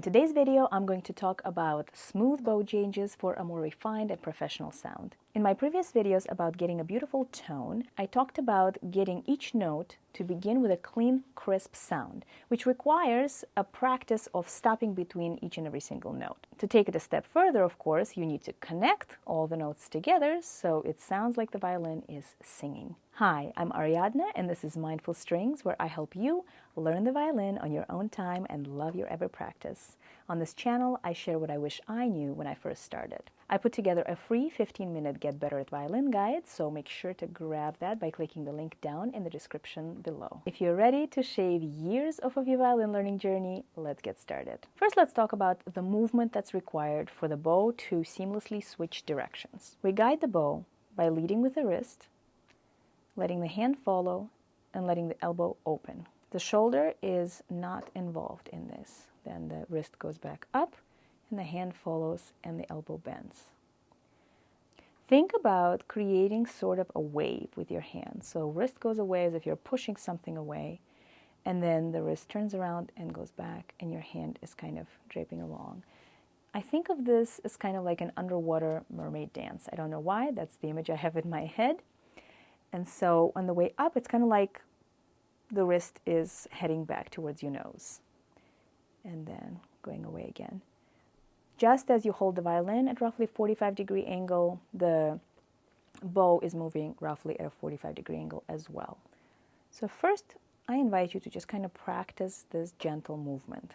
today's video, I'm going to talk about smooth bow changes for a more refined and professional sound. In my previous videos about getting a beautiful tone, I talked about getting each note to begin with a clean, crisp sound, which requires a practice of stopping between each and every single note. To take it a step further, of course, you need to connect all the notes together so it sounds like the violin is singing. Hi, I'm Aryadna, and this is Mindful Strings, where I help you learn the violin on your own time and love your every practice. On this channel, I share what I wish I knew when I first started. I put together a free 15-minute Get Better at Violin guide, so make sure to grab that by clicking the link down in the description below. If you're ready to shave years off of your violin learning journey, let's get started. First, let's talk about the movement that's required for the bow to seamlessly switch directions. We guide the bow by leading with the wrist, letting the hand follow, and letting the elbow open. The shoulder is not involved in this. Then the wrist goes back up, and the hand follows, and the elbow bends. Think about creating sort of a wave with your hand. So wrist goes away as if you're pushing something away, and then the wrist turns around and goes back, and your hand is kind of draping along. I think of this as kind of like an underwater mermaid dance. I don't know why, that's the image I have in my head. And so on the way up, it's kind of like the wrist is heading back towards your nose and then going away again. Just as you hold the violin at roughly 45-degree angle, the bow is moving roughly at a 45-degree angle as well. So first, I invite you to just kind of practice this gentle movement.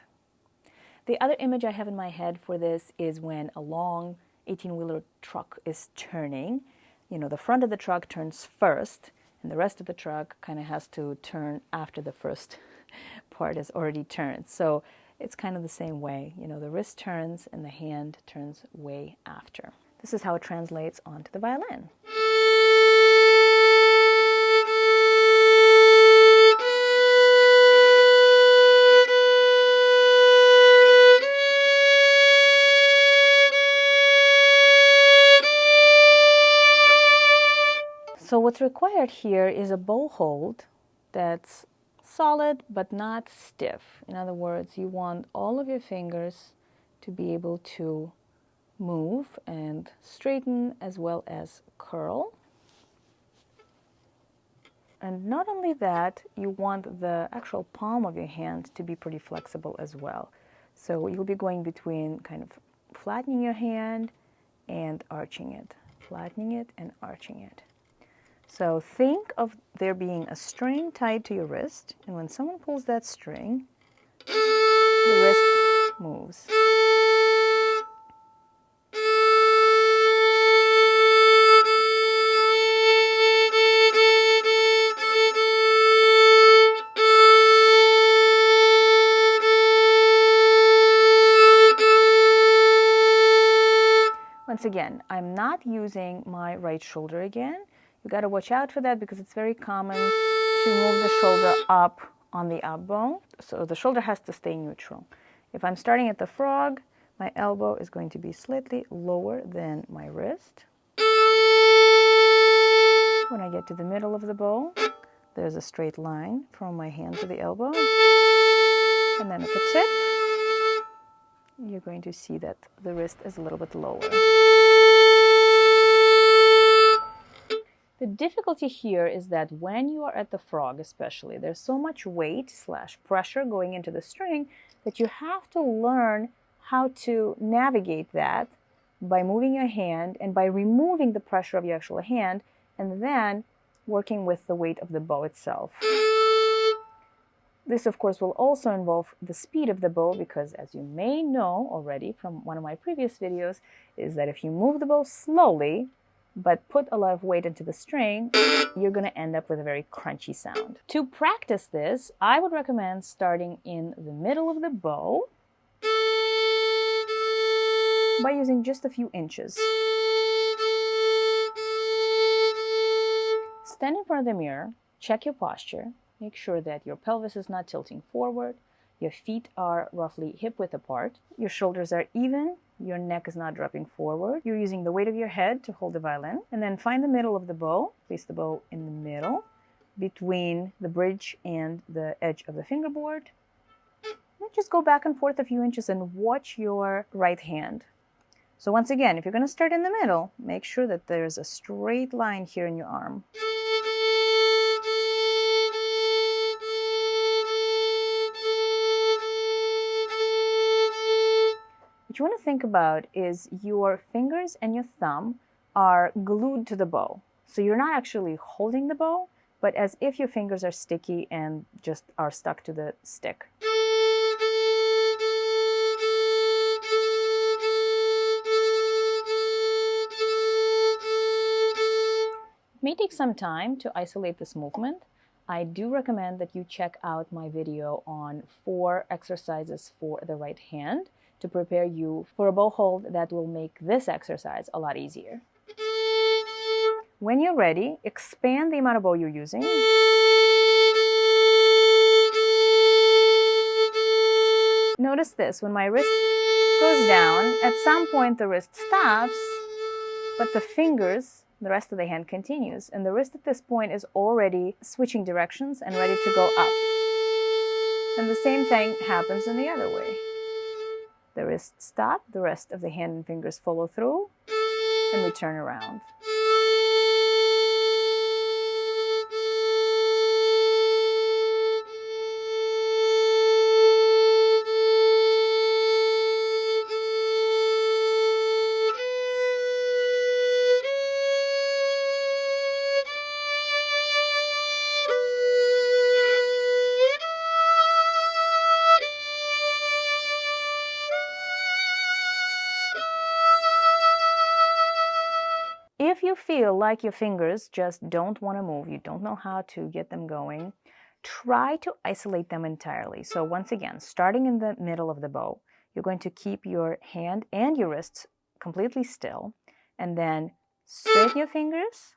The other image I have in my head for this is when a long 18-wheeler truck is turning. You know, the front of the truck turns first, and the rest of the truck kind of has to turn after the first part is already turned. So it's kind of the same way. You know, the wrist turns and the hand turns way after. This is how it translates onto the violin. So what's required here is a bow hold that's solid but not stiff. In other words, you want all of your fingers to be able to move and straighten as well as curl. And not only that, you want the actual palm of your hand to be pretty flexible as well. So you'll be going between kind of flattening your hand and arching it, flattening it and arching it. So think of there being a string tied to your wrist, and when someone pulls that string, the wrist moves. Once again, I'm not using my right shoulder again. You got to watch out for that because it's very common to move the shoulder up on the up bone. So the shoulder has to stay neutral. If I'm starting at the frog, my elbow is going to be slightly lower than my wrist. When I get to the middle of the bow, there's a straight line from my hand to the elbow. And then at the tip, you're going to see that the wrist is a little bit lower. The difficulty here is that when you are at the frog especially, there's so much weight / pressure going into the string that you have to learn how to navigate that by moving your hand and by removing the pressure of your actual hand and then working with the weight of the bow itself. This, of course, will also involve the speed of the bow because, as you may know already from one of my previous videos, is that if you move the bow slowly, but put a lot of weight into the string, you're going to end up with a very crunchy sound. To practice this, I would recommend starting in the middle of the bow by using just a few inches. Stand in front of the mirror, check your posture, make sure that your pelvis is not tilting forward, your feet are roughly hip-width apart, your shoulders are even, your neck is not dropping forward. You're using the weight of your head to hold the violin. And then find the middle of the bow. Place the bow in the middle between the bridge and the edge of the fingerboard. Then just go back and forth a few inches and watch your right hand. So once again, if you're going to start in the middle, make sure that there's a straight line here in your arm. What you want to think about is your fingers and your thumb are glued to the bow. So you're not actually holding the bow, but as if your fingers are sticky and just are stuck to the stick. It may take some time to isolate this movement. I do recommend that you check out my video on 4 exercises for the right hand to prepare you for a bow hold that will make this exercise a lot easier. When you're ready, expand the amount of bow you're using. Notice this, when my wrist goes down, at some point the wrist stops, but the fingers, the rest of the hand continues, and the wrist at this point is already switching directions and ready to go up. And the same thing happens in the other way. The wrist stops, the rest of the hand and fingers follow through, and we turn around. If you feel like your fingers just don't want to move, you don't know how to get them going, try to isolate them entirely. So once again, starting in the middle of the bow, you're going to keep your hand and your wrists completely still, and then straighten your fingers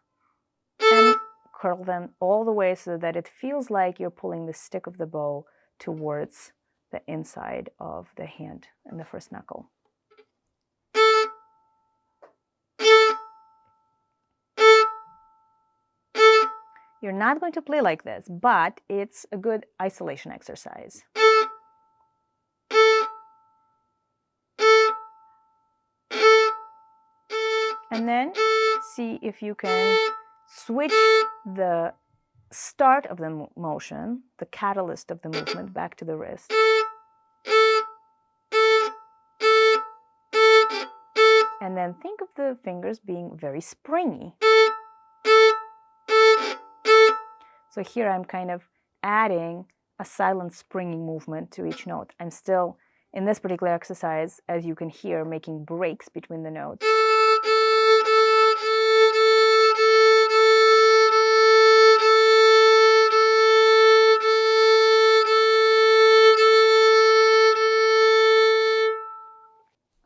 and curl them all the way so that it feels like you're pulling the stick of the bow towards the inside of the hand and the first knuckle. You're not going to play like this, but it's a good isolation exercise. And then see if you can switch the start of the motion, the catalyst of the movement, back to the wrist. And then think of the fingers being very springy. So here I'm kind of adding a silent springing movement to each note. I'm still, in this particular exercise, as you can hear, making breaks between the notes.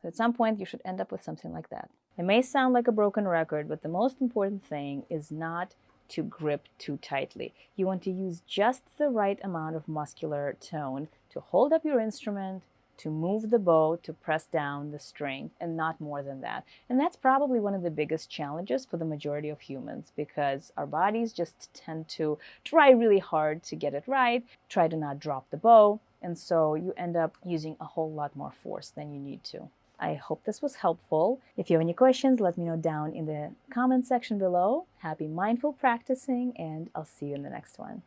At some point, you should end up with something like that. It may sound like a broken record, but the most important thing is not to grip too tightly. You want to use just the right amount of muscular tone to hold up your instrument, to move the bow, to press down the string, and not more than that. And that's probably one of the biggest challenges for the majority of humans, because our bodies just tend to try really hard to get it right, try to not drop the bow, and so you end up using a whole lot more force than you need to. I hope this was helpful. If you have any questions, let me know down in the comment section below. Happy mindful practicing, and I'll see you in the next one.